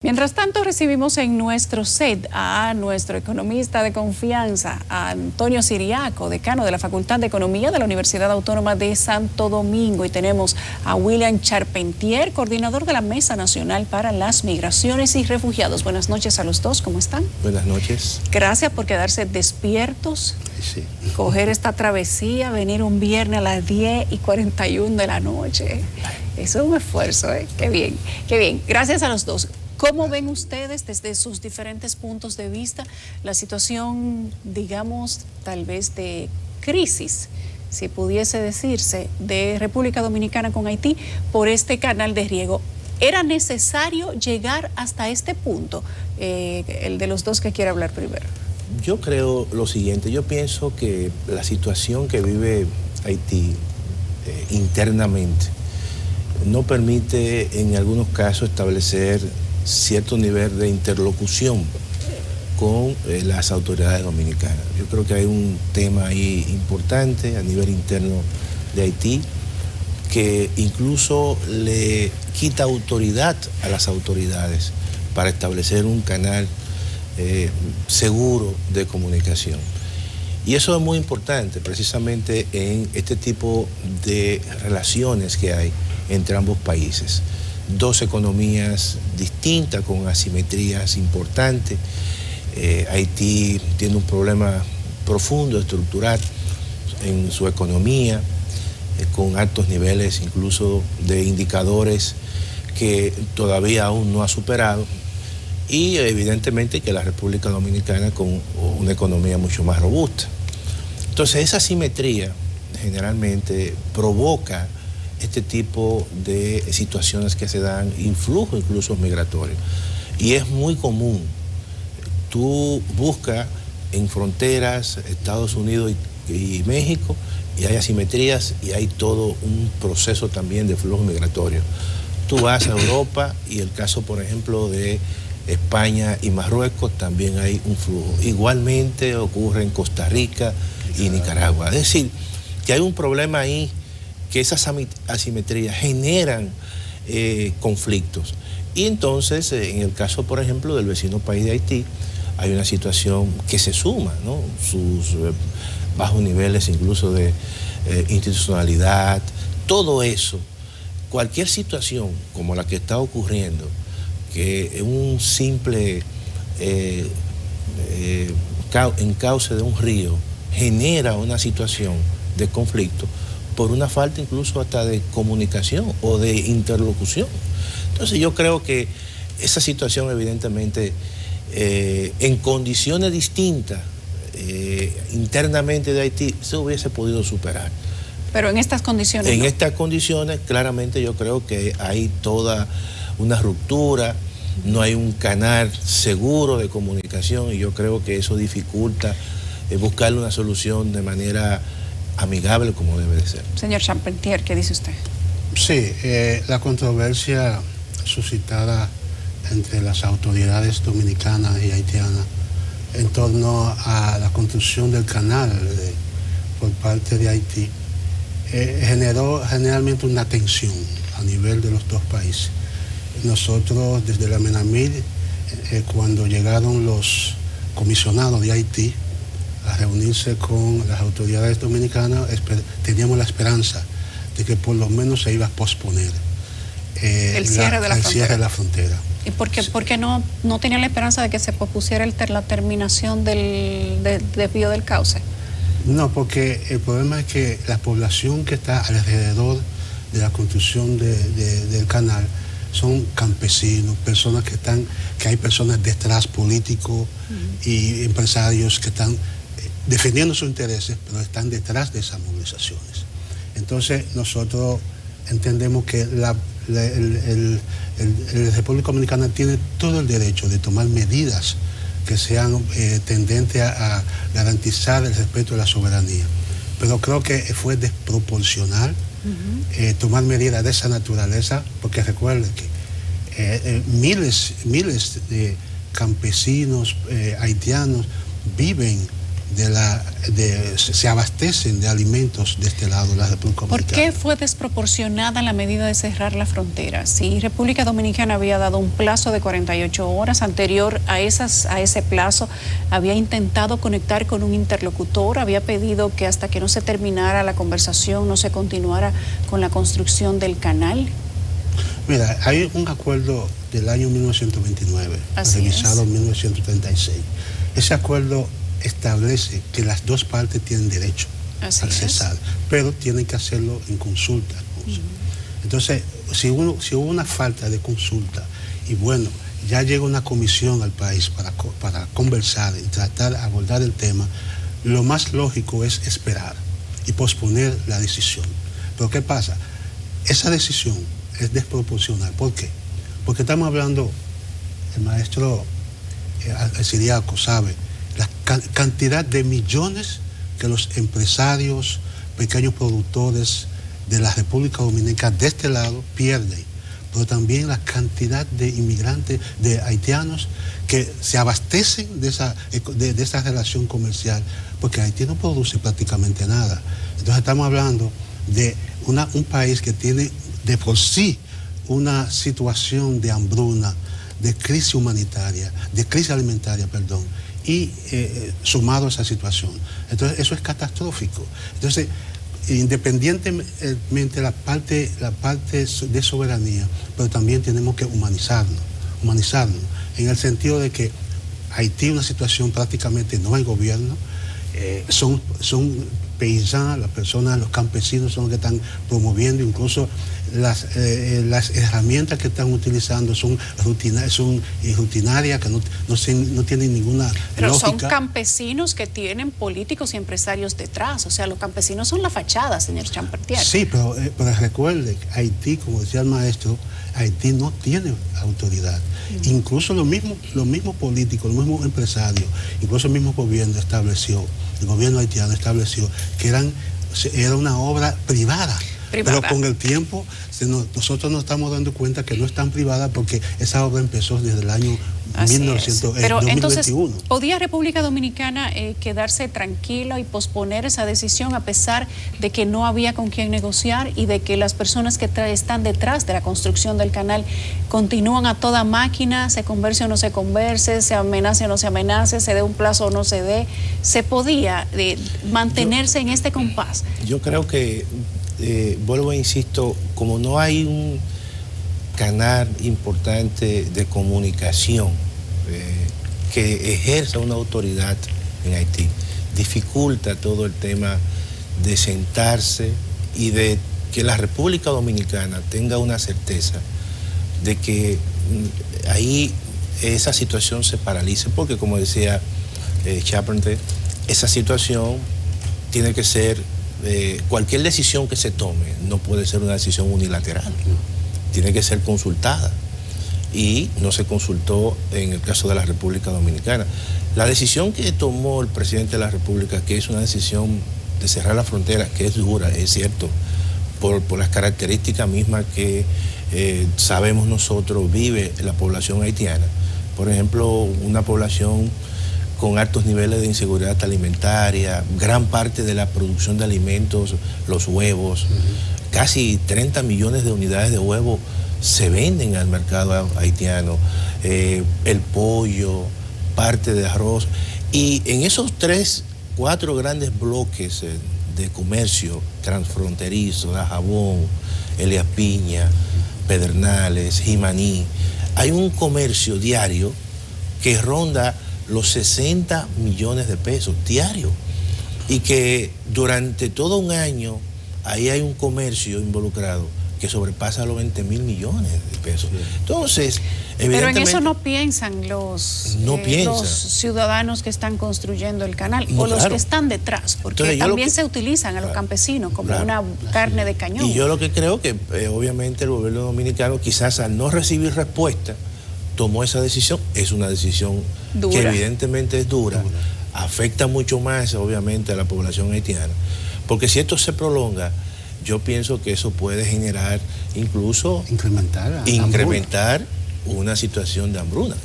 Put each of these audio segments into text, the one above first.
Mientras tanto, recibimos en nuestro set a nuestro economista de confianza, a Antonio Siriaco, decano de la Facultad de Economía de la Universidad Autónoma de Santo Domingo, y tenemos a William Charpentier, coordinador de la Mesa Nacional para las Migraciones y Refugiados. Buenas noches a los dos, ¿cómo están? Buenas noches. Gracias por quedarse despiertos, sí. Coger esta travesía, venir un viernes a las 10:41 de la noche. Eso es un esfuerzo, ¿eh? Qué bien, qué bien. Gracias a los dos. ¿Cómo ven ustedes desde sus diferentes puntos de vista la situación, digamos, tal vez de crisis, si pudiese decirse, de República Dominicana con Haití por este canal de riego? ¿Era necesario llegar hasta este punto? El de los dos que quiere hablar primero. Yo creo lo siguiente, yo pienso que la situación que vive Haití internamente no permite en algunos casos establecer cierto nivel de interlocución con las autoridades dominicanas. Yo creo que hay un tema ahí importante a nivel interno de Haití que incluso le quita autoridad a las autoridades para establecer un canal seguro de comunicación. Y eso es muy importante precisamente en este tipo de relaciones que hay entre ambos países. Dos economías distintas con asimetrías importantes. Haití tiene un problema profundo, estructural en su economía, con altos niveles incluso de indicadores que todavía aún no ha superado, y evidentemente que la República Dominicana con una economía mucho más robusta. Entonces esa asimetría generalmente provoca este tipo de situaciones que se dan, influjo incluso migratorio. Y es muy común. Tú buscas en fronteras Estados Unidos y México y hay asimetrías y hay todo un proceso también de flujo migratorio. Tú vas a Europa y el caso, por ejemplo, de España y Marruecos, también hay un flujo. Igualmente ocurre en Costa Rica y Nicaragua. Es decir, que hay un problema ahí, que esas asimetrías generan conflictos. Y entonces, en el caso, por ejemplo, del vecino país de Haití, hay una situación que se suma, ¿no? Sus bajos niveles incluso de institucionalidad, todo eso, cualquier situación como la que está ocurriendo, que un simple encauce de un río genera una situación de conflicto por una falta incluso hasta de comunicación o de interlocución. Entonces yo creo que esa situación evidentemente en condiciones distintas internamente de Haití se hubiese podido superar. Pero en estas condiciones En no. estas condiciones claramente yo creo que hay toda una ruptura, no hay un canal seguro de comunicación, y yo creo que eso dificulta buscarle una solución de manera amigable como debe de ser. Señor Charpentier, ¿qué dice usted? Sí, la controversia suscitada entre las autoridades dominicanas y haitianas en torno a la construcción del canal por parte de Haití generó generalmente una tensión a nivel de los dos países. Nosotros desde la MENAMIL, cuando llegaron los comisionados de Haití a reunirse con las autoridades dominicanas, teníamos la esperanza de que por lo menos se iba a posponer el cierre de la frontera. ¿Y por qué no tenían la esperanza de que se pospusiera la terminación del desvío del cauce? No, porque el problema es que la población que está alrededor de la construcción del canal son campesinos, personas que hay personas detrás, políticos y empresarios que están defendiendo sus intereses, pero están detrás de esas movilizaciones. Entonces nosotros entendemos que la República Dominicana tiene todo el derecho de tomar medidas que sean tendentes a garantizar el respeto de la soberanía. Pero creo que fue desproporcional tomar medidas de esa naturaleza, porque recuerden que miles de campesinos haitianos viven se abastecen de alimentos de este lado de la República ¿Por Dominicana. qué fue desproporcionada la medida de cerrar la frontera? Si República Dominicana había dado un plazo de 48 horas, anterior a ese plazo, había intentado conectar con un interlocutor, había pedido que hasta que no se terminara la conversación no se continuara con la construcción del canal. Mira, hay un acuerdo del año 1929, revisado en 1936. Ese acuerdo establece que las dos partes tienen derecho al cesar, pero tienen que hacerlo en consulta. Entonces, si hubo una falta de consulta y bueno, ya llega una comisión al país para conversar y tratar de abordar el tema, lo más lógico es esperar y posponer la decisión. Pero ¿qué pasa? Esa decisión es desproporcional. ¿Por qué? Porque estamos hablando, el maestro Siriaco sabe, la cantidad de millones que los empresarios, pequeños productores de la República Dominicana de este lado pierden, pero también la cantidad de inmigrantes, de haitianos que se abastecen de esa relación comercial, porque Haití no produce prácticamente nada. Entonces estamos hablando de un país que tiene de por sí una situación de hambruna, de crisis humanitaria, de crisis alimentaria, perdón, y sumado a esa situación. Entonces eso es catastrófico. Entonces, independientemente la parte de soberanía, pero también tenemos que humanizarnos, en el sentido de que Haití es una situación prácticamente no hay gobierno, son paisanos, las personas, los campesinos son los que están promoviendo, incluso las herramientas que están utilizando son rutinarias, que no tienen ninguna Pero lógica. son campesinos que tienen políticos y empresarios detrás, o sea, los campesinos son la fachada, señor Champertier. Sí, pero recuerde, Haití, como decía el maestro, Haití no tiene autoridad. Incluso los mismos políticos, los mismos empresarios, incluso el mismo gobierno el gobierno haitiano estableció que era una obra privada. Pero con el tiempo nosotros nos estamos dando cuenta que no es tan privada porque esa obra empezó desde el año 1900, Pero 2021. entonces, ¿podía República Dominicana quedarse tranquila y posponer esa decisión a pesar de que no había con quién negociar y de que las personas que están detrás de la construcción del canal continúan a toda máquina, se converse o no se converse, se amenace o no se amenace, se dé un plazo o no se dé? ¿Se podía mantenerse en este compás? Yo creo que vuelvo e insisto, como no hay un canal importante de comunicación que ejerza una autoridad en Haití, dificulta todo el tema de sentarse y de que la República Dominicana tenga una certeza de que ahí esa situación se paralice, porque como decía Champertier, esa situación tiene que ser cualquier decisión que se tome no puede ser una decisión unilateral, tiene que ser consultada y no se consultó en el caso de la República Dominicana. La decisión que tomó el presidente de la República, que es una decisión de cerrar la frontera, que es dura, es cierto, por las características mismas que sabemos nosotros vive la población haitiana. Por ejemplo, una población con altos niveles de inseguridad alimentaria, gran parte de la producción de alimentos, los huevos, casi 30 millones de unidades de huevos se venden al mercado haitiano, el pollo, parte de arroz, y en esos 4 grandes bloques de comercio transfronterizo, Dajabón, Elías Piña, Pedernales, Jimaní, hay un comercio diario que ronda los 60 millones de pesos diarios y que durante todo un año ahí hay un comercio involucrado que sobrepasa los 20 mil millones de pesos. Entonces, pero en eso no piensan los piensan. Los ciudadanos que están construyendo el canal o los claro. que están detrás, porque entonces, también se utilizan a los campesinos como una carne de cañón. Y yo lo que creo que obviamente el gobierno dominicano quizás al no recibir respuesta tomó esa decisión. Es una decisión dura, que evidentemente es dura, afecta mucho más obviamente a la población haitiana, porque si esto se prolonga, yo pienso que eso puede generar incluso incrementar una situación de hambruna.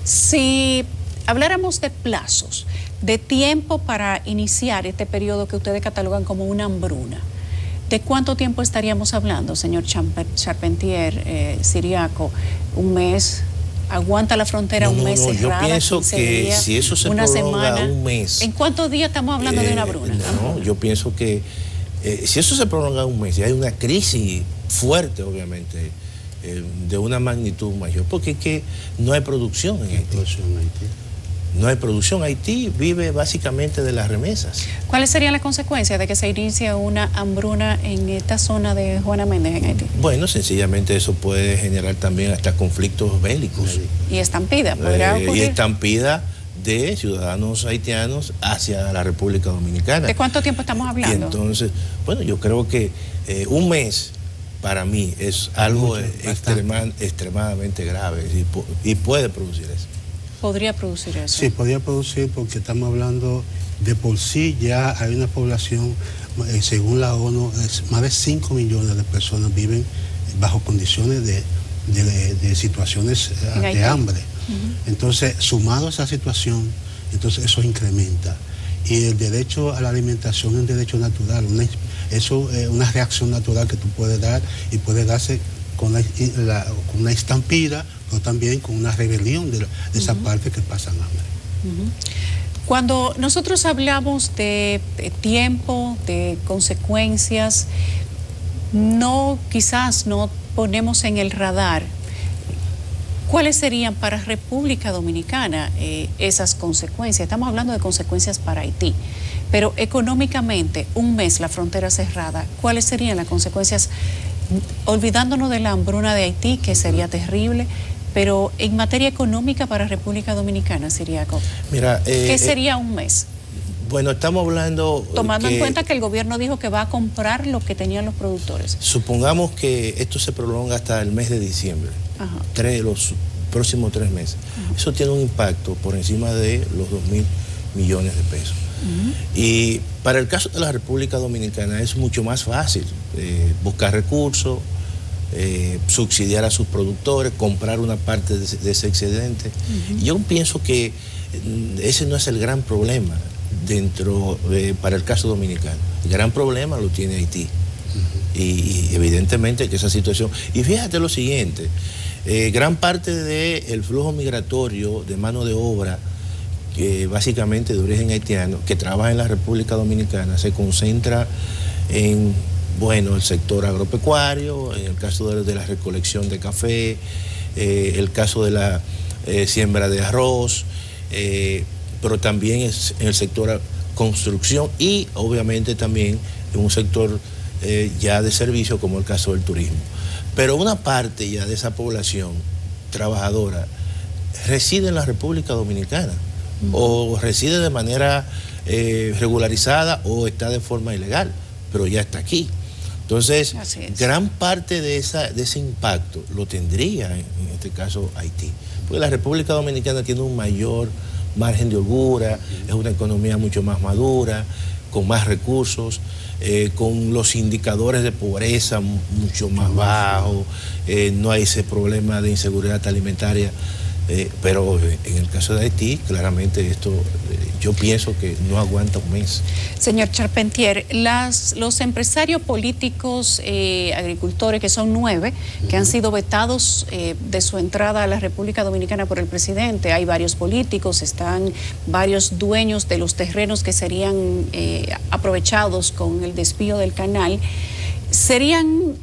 Si habláramos de plazos, de tiempo para iniciar este periodo que ustedes catalogan como una hambruna. ¿De cuánto tiempo estaríamos hablando, señor Charpentier, Ciriaco? ¿Un mes? ¿Aguanta la frontera un mes cerrada? Yo pienso que días, si eso se una prolonga semana, un mes... ¿En cuántos días estamos hablando de una hambruna? No, yo pienso que si eso se prolonga un mes y hay una crisis fuerte, obviamente, de una magnitud mayor, porque es que no hay producción en Haití. No hay producción. Haití vive básicamente de las remesas. ¿Cuáles serían las consecuencias de que se inicie una hambruna en esta zona de Juana Méndez en Haití? Bueno, sencillamente eso puede generar también hasta conflictos bélicos. ¿Y estampida? ¿Podría ocurrir? Y estampida de ciudadanos haitianos hacia la República Dominicana. ¿De cuánto tiempo estamos hablando? Y entonces, bueno, yo creo que un mes para mí es algo extremadamente grave y puede producir eso. ¿Podría producir eso? Sí, podría producir porque estamos hablando de por sí ya hay una población, según la ONU, más de 5 millones de personas viven bajo condiciones de situaciones de hambre. Entonces, sumado a esa situación, entonces eso incrementa. Y el derecho a la alimentación es un derecho natural, eso es una reacción natural que tú puedes dar y puede darse con una estampida, pero también con una rebelión de esa parte que pasan hambre. Cuando nosotros hablamos de tiempo, de consecuencias, quizás no ponemos en el radar cuáles serían para República Dominicana esas consecuencias. Estamos hablando de consecuencias para Haití, pero económicamente, un mes la frontera cerrada, ¿cuáles serían las consecuencias? Olvidándonos de la hambruna de Haití, que sería terrible, pero en materia económica para República Dominicana, Ciriaco, mira, ¿qué sería un mes? Bueno, estamos hablando... Tomando en cuenta que el gobierno dijo que va a comprar lo que tenían los productores. Supongamos que esto se prolonga hasta el mes de diciembre, los próximos 3 meses. Eso tiene un impacto por encima de los 2.000 millones de pesos. Y para el caso de la República Dominicana es mucho más fácil buscar recursos, subsidiar a sus productores, comprar una parte de ese excedente. Y yo pienso que ese no es el gran problema para el caso dominicano. El gran problema lo tiene Haití. Y evidentemente que esa situación... Y fíjate lo siguiente, gran parte del flujo migratorio de mano de obra, que básicamente de origen haitiano, que trabaja en la República Dominicana, se concentra en, el sector agropecuario, en el caso de la recolección de café, el caso de la siembra de arroz, pero también es en el sector construcción y obviamente también en un sector ya de servicio como el caso del turismo. Pero una parte ya de esa población trabajadora reside en la República Dominicana o reside de manera regularizada o está de forma ilegal, pero ya está aquí. Entonces, gran parte de ese impacto lo tendría en este caso Haití, porque la República Dominicana tiene un mayor margen de holgura, es una economía mucho más madura, con más recursos, con los indicadores de pobreza mucho más bajos, no hay ese problema de inseguridad alimentaria, pero en el caso de Haití, claramente esto yo pienso que no aguanta un mes. Señor Charpentier, los empresarios políticos, agricultores, que son 9, que han sido vetados de su entrada a la República Dominicana por el presidente, hay varios políticos, están varios dueños de los terrenos que serían aprovechados con el desvío del canal. ¿Serían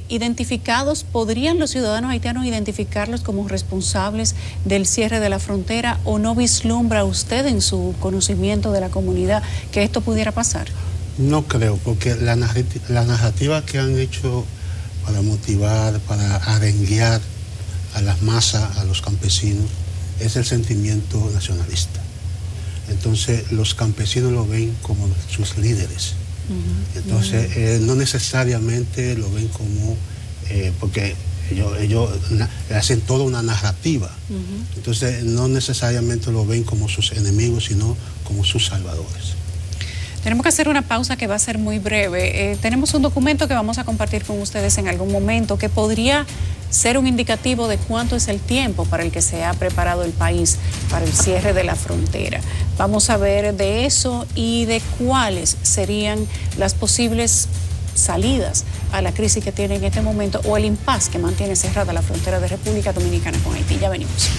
identificados, podrían los ciudadanos haitianos identificarlos como responsables del cierre de la frontera o no vislumbra usted en su conocimiento de la comunidad que esto pudiera pasar? No creo, porque la narrativa que han hecho para motivar, para arenguear a las masas, a los campesinos, es el sentimiento nacionalista. Entonces los campesinos lo ven como sus líderes. Entonces, no necesariamente lo ven como, porque ellos hacen toda una narrativa. Entonces, no necesariamente lo ven como sus enemigos, sino como sus salvadores. Tenemos que hacer una pausa que va a ser muy breve. Tenemos un documento que vamos a compartir con ustedes en algún momento que podría ser un indicativo de cuánto es el tiempo para el que se ha preparado el país para el cierre de la frontera. Vamos a ver de eso y de cuáles serían las posibles salidas a la crisis que tiene en este momento o el impasse que mantiene cerrada la frontera de República Dominicana con Haití. Ya venimos.